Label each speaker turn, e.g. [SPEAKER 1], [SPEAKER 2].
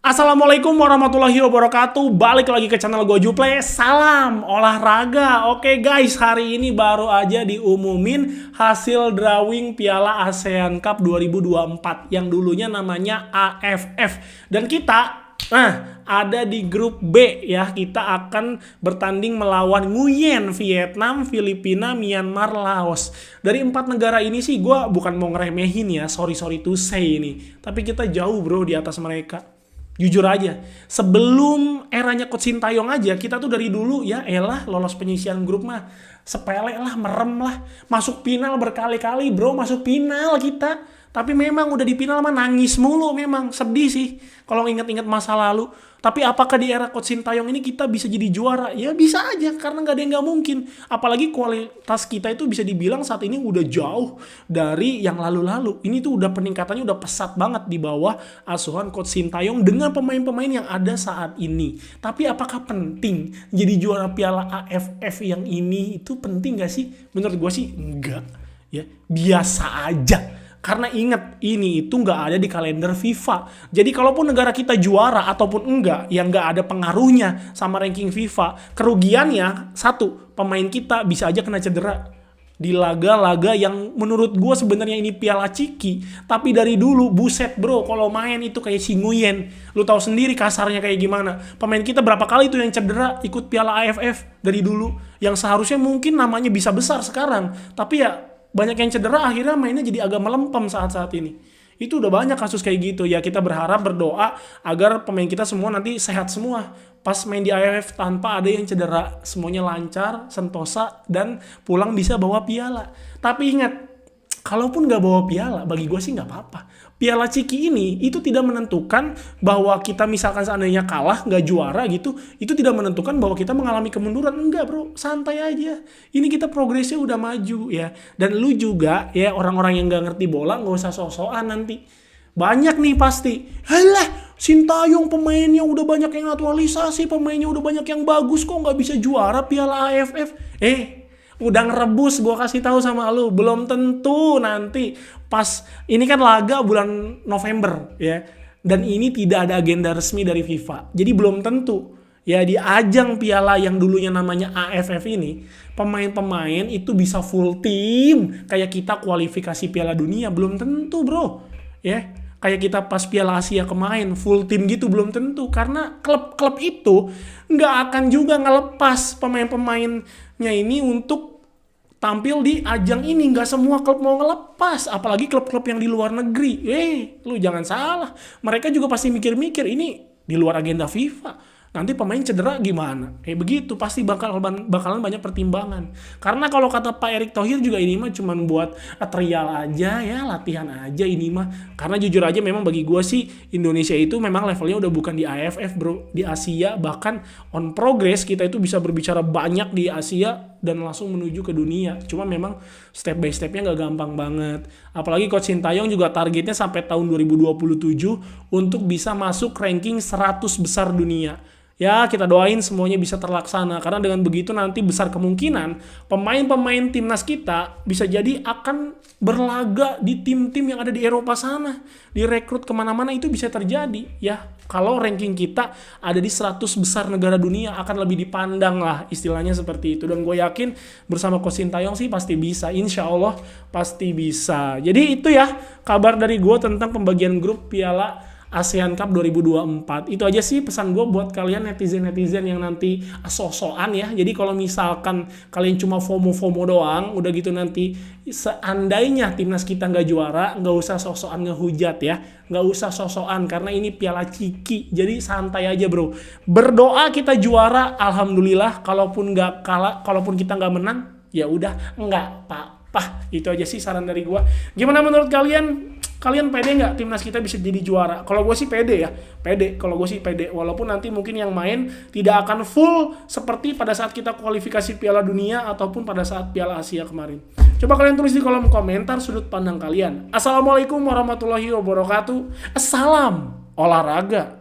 [SPEAKER 1] Assalamualaikum warahmatullahi wabarakatuh. Balik lagi ke channel gue Juple. Salam olahraga. Oke guys, hari ini baru aja diumumin hasil drawing Piala ASEAN Cup 2024 yang dulunya namanya AFF. Dan kita ada di grup B ya. Kita akan bertanding melawan Nguyen, Vietnam, Filipina, Myanmar, Laos. Dari 4 negara ini sih gue bukan mau ngeremehin ya, sorry to say ini. Tapi kita jauh bro di atas mereka. Jujur aja, sebelum eranya Coach Sintayong aja, kita tuh dari dulu ya elah lolos penyisian grup mah sepele lah, merem lah. Masuk final berkali-kali bro, masuk final kita. Tapi memang udah di final mah nangis mulu, memang sedih sih kalau inget-inget masa lalu. Tapi apakah di era Coach Sintayong ini kita bisa jadi juara? Ya bisa aja, karena nggak ada yang nggak mungkin. Apalagi kualitas kita itu bisa dibilang saat ini udah jauh dari yang lalu-lalu. Ini tuh udah peningkatannya udah pesat banget di bawah asuhan Coach Sintayong dengan pemain-pemain yang ada saat ini. Tapi apakah penting jadi juara Piala AFF yang ini? Itu penting nggak sih? Menurut gue sih enggak. Ya biasa aja. Karena ingat, ini itu nggak ada di kalender FIFA. Jadi kalaupun negara kita juara ataupun enggak, yang nggak ada pengaruhnya sama ranking FIFA. Kerugiannya, satu, pemain kita bisa aja kena cedera di laga-laga yang menurut gue sebenarnya ini piala ciki. Tapi dari dulu, buset bro, kalau main itu kayak si Nguyen. Lu tahu sendiri kasarnya kayak gimana. Pemain kita berapa kali tuh yang cedera ikut piala AFF dari dulu. Yang seharusnya mungkin namanya bisa besar sekarang. Tapi ya banyak yang cedera, akhirnya mainnya jadi agak melempem saat-saat ini. Itu udah banyak kasus kayak gitu. Ya kita berharap, berdoa agar pemain kita semua nanti sehat semua. Pas main di AFF tanpa ada yang cedera. Semuanya lancar, sentosa, dan pulang bisa bawa piala. Tapi ingat, kalaupun nggak bawa piala, bagi gue sih nggak apa-apa. Piala Ciki ini itu tidak menentukan bahwa kita misalkan seandainya kalah, nggak juara gitu, itu tidak menentukan bahwa kita mengalami kemunduran. Enggak bro, santai aja. Ini kita progresnya udah maju ya. Dan lu juga ya, orang-orang yang nggak ngerti bola nggak usah sok-sokan nanti. Banyak nih pasti. Halah, Sintayong pemainnya udah banyak yang naturalisasi, pemainnya udah banyak yang bagus, kok nggak bisa juara Piala AFF? Udah ngerebus, gue kasih tahu sama lu, belum tentu nanti pas ini kan laga bulan November ya, dan ini tidak ada agenda resmi dari FIFA, jadi belum tentu ya di ajang piala yang dulunya namanya AFF ini pemain-pemain itu bisa full tim kayak kita kualifikasi Piala Dunia, belum tentu bro ya. Kayak kita pas Piala Asia kemarin full tim gitu belum tentu, karena klub-klub itu nggak akan juga ngelepas pemain-pemainnya ini untuk tampil di ajang ini. Nggak semua klub mau ngelepas, apalagi klub-klub yang di luar negeri. Lu jangan salah, mereka juga pasti mikir-mikir ini di luar agenda FIFA. Nanti pemain cedera gimana? Begitu, pasti bakalan banyak pertimbangan. Karena kalau kata Pak Erick Thohir juga ini mah cuman buat trial aja ya, latihan aja ini mah. Karena jujur aja memang bagi gue sih Indonesia itu memang levelnya udah bukan di AFF bro, di Asia. Bahkan on progress kita itu bisa berbicara banyak di Asia dan langsung menuju ke dunia. Cuma memang step by stepnya gak gampang banget. Apalagi Coach Sintayong juga targetnya sampai tahun 2027 untuk bisa masuk ranking 100 besar dunia. Ya kita doain semuanya bisa terlaksana, karena dengan begitu nanti besar kemungkinan pemain-pemain timnas kita bisa jadi akan berlaga di tim-tim yang ada di Eropa sana, direkrut kemana-mana, itu bisa terjadi ya. Kalau ranking kita ada di 100 besar negara dunia akan lebih dipandang lah, istilahnya seperti itu. Dan gue yakin bersama Coach Sintayong sih pasti bisa, insya Allah pasti bisa. Jadi itu ya kabar dari gue tentang pembagian grup Piala ASEAN Cup 2024. Itu aja sih pesan gue buat kalian netizen-netizen yang nanti sok-sokan ya. Jadi kalau misalkan kalian cuma FOMO-FOMO doang, udah gitu nanti seandainya timnas kita nggak juara, nggak usah sok-sokan ngehujat ya. Nggak usah sok-sokan, karena ini piala ciki. Jadi santai aja bro. Berdoa kita juara, alhamdulillah. Kalaupun nggak kalah, kalaupun kita nggak menang, ya udah nggak apa-apa. Itu aja sih saran dari gue. Gimana menurut kalian? Kalian pede nggak timnas kita bisa jadi juara? Kalau gue sih pede ya, pede. Kalau gue sih pede, walaupun nanti mungkin yang main tidak akan full seperti pada saat kita kualifikasi Piala Dunia ataupun pada saat Piala Asia kemarin. Coba kalian tulis di kolom komentar sudut pandang kalian. Assalamualaikum warahmatullahi wabarakatuh. Salam olahraga.